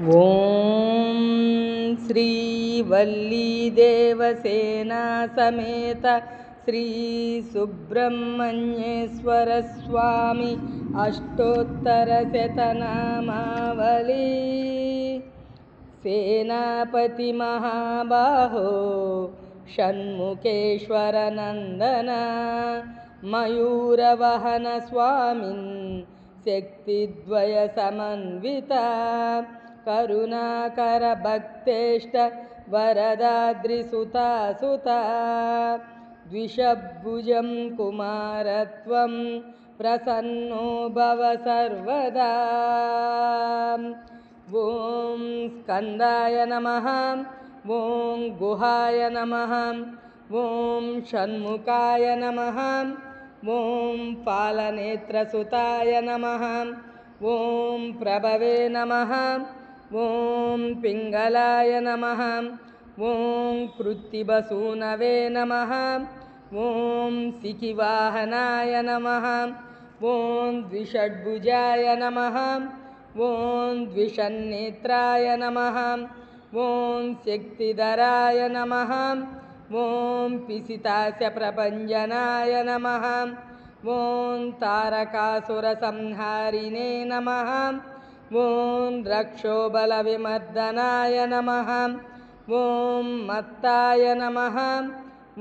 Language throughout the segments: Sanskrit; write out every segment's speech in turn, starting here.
ओम श्री वल्लीदेवसेना समेत श्री सुब्रह्मण्येश्वर स्वामी अष्टोत्तर शतनामावली। सेनापति महाबाहो षण्मुखेश्वर नंदन मयूरवहन स्वामिन् शक्तिद्वय समन्विता करुणाकर भक्तेष्ट वरदाद्रिसुता सुता द्विषभुजं कुमारत्वं प्रसन्नो भव सर्वदा। ओं स्कंदाय नमः। ओं गुहाय नमः। ओं षण्मुखाय नमः। ओं पालनेत्रसुताय नमः। ओं प्रभवे नमः। ओं पिंगलाय नमः। ओं कृत्तिबसूनवे नमः। ओं सिकिवाहनाय नमः। ओं द्विषड्भुजाय नमः। ओं द्विषन्नेत्राय नमः। ओं शक्तिधराय नमः। ओं पिशितास्य प्रभञ्जनाय नमः। ओं तारकासुरसंहारिणे नमः। ओं रक्षोबलविमर्दनाय नमः। ओं मत्ताय नमः।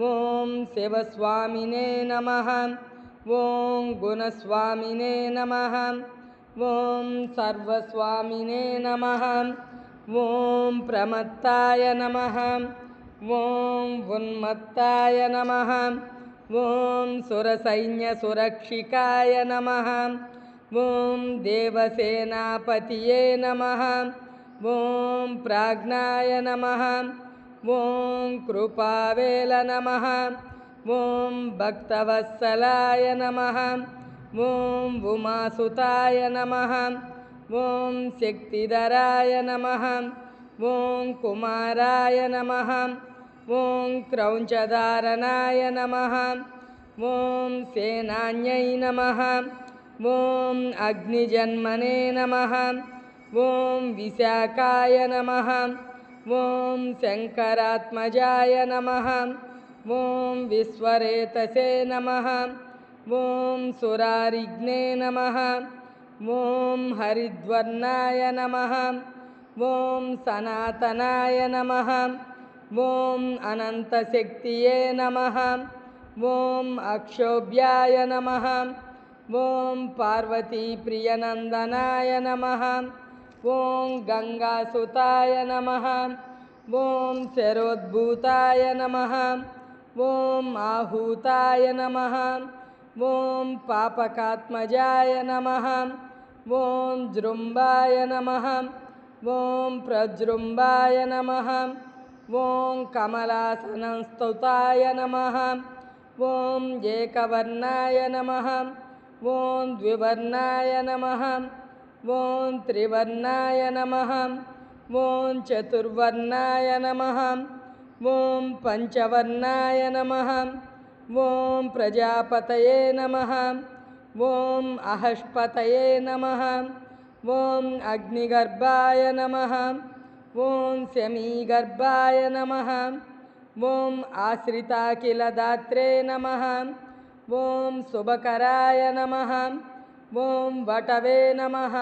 ओं शिवस्वामिने नमः। ओं गुणस्वामिने नमः। ओं सर्वस्वामिने नमः। ओं प्रमत्ताय नमः। ओं उन्मत्ताय नमः। ओं सुरसैन्यसुरक्षिकाय नमः। ओं देवसेनापतये नमः। ओं प्राज्ञाय नमः। ओं कृपावेल नमः। ओं भक्तवत्सलाय नमः। ओं उमासुताय नमः। ओं शक्तिधराय नमः। ओं कुमाराय नमः। ओं क्रौञ्चधारणाय नमः। ओं सेनान्यै नमः। ओं अग्निजन्मने नमः। ओं विशाखाय नमः। ओं शंकरात्मजाय नमः। ओं विश्वरेतसे नमः। ओं सुरारिघ्ने नमः। ओं हरिद्वर्णाय नमः। ओं सनातनाय नमः। ओं अनंतशक्तिये नमः। ओं अक्षोभ्याय नमः। ओं पार्वतीप्रियनंदनाय नमः। ओं गंगासुताय नमः। ओं शरोद्भूताय नमः। ओं आहूताय नमः। ओं पापकात्मजाय नमः। ओं जृम्बाय नमः। ओं प्रजृम्बाय नमः। ओं कमलासनस्तुताय नमः। ओं एकवर्णाय नमः। ओं द्विवर्णाय नमः। ओं त्रिवर्णाय नमः। ओं चतुर्वर्णाय नमः। ओं पंचवर्णाय नमः। ओं प्रजापतये नमः। ओं अहस्पतये नमः। ओं अग्निगर्भाय नमः। ओं शमीगर्भाय नमः। ओं आश्रिताखिलदात्रे नमः। ओं शुभकराय नमः। ओं वटवे नमः।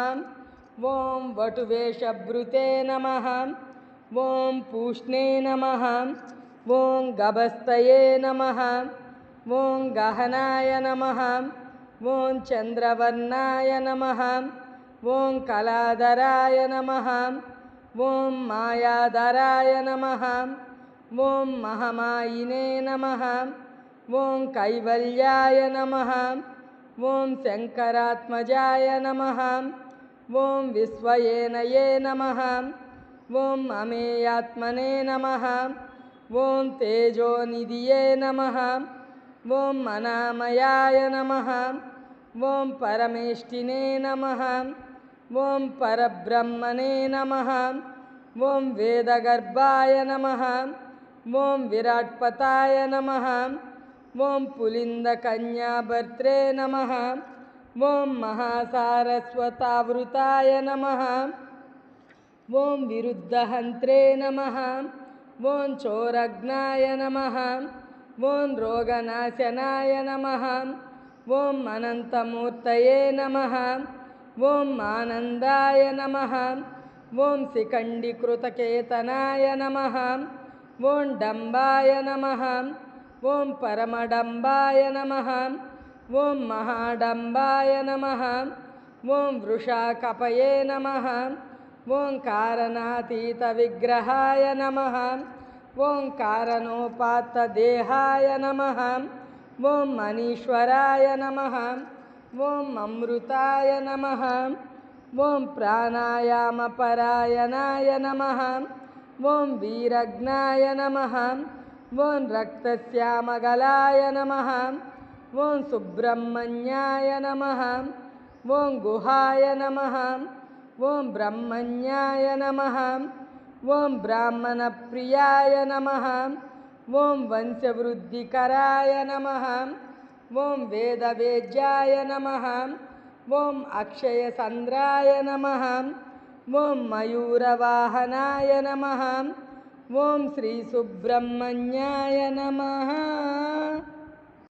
ओं वटुवेशभृते नमः। ओं पूष्णे नमः। ओं गभस्तये नमः। ओं गहनाय नमः। ओं चंद्रवर्णाय नमः। ओं कलाधराय नमः। ओं मायाधराय नमः। ओं महामायिने नमः। ओं कैवल्याय नमः। ओं शंकरात्मजाय नमः। ओं विश्वयेनये नमः। ओं अमेयात्मने नमः। ओं तेजोनिधिये नमः। ओं अनामयाय नमः। ओं परमेष्टिने नमः। ओं परब्रह्मणे नमः। ओं वेदगर्भाय नमः। ओं विराट्पताय नमः। ओं पुलिंदकन्याभर्त्रे नमः। ओं महासारस्वतावृताय नमः। ఓం విరుద్ధహంత్రే నమః. ఓం చోరగ్నాయ నమః. ఓం రోగనాశనాయ నమః. ఓం అనంతమూర్తయే నమః. ఓం ఆనందాయ నమః. ఓం శిఖండీకృతకేతనాయ నమః. ఓం డంబాయ నమః. ఓం పరమడంబాయ నమః. ఓం మహాడంబాయ నమః. ఓం వృషాకపయే నమః. ఓం కారణాతీత విగ్రహాయ నమః. ఓం కారణోపాత్తదేహాయ నమః. ఓం మనీశ్వరాయ నమః. ఓం అమృతాయ నమః. ఓం ప్రాణాయామపరాయణాయ నమః. ఓం వీరజ్ఞాయ నమః. ఓం రక్తశ్యామగలాయ నమః. ఓం సుబ్రహ్మణ్యాయ నమః. ఓం గుహాయ నమః. ఓం బ్రహ్మణ్యాయ నమః. ఓం బ్రాహ్మణప్రియాయ నమః. ఓం వంశవృద్ధికరాయ నమః. ఓం వేదవేద్యాయ నమః. ఓం అక్షయచంద్రాయ నమః. ఓం మయూరవాహనాయ నమః. ఓం శ్రీ సుబ్రహ్మణ్యాయ నమః.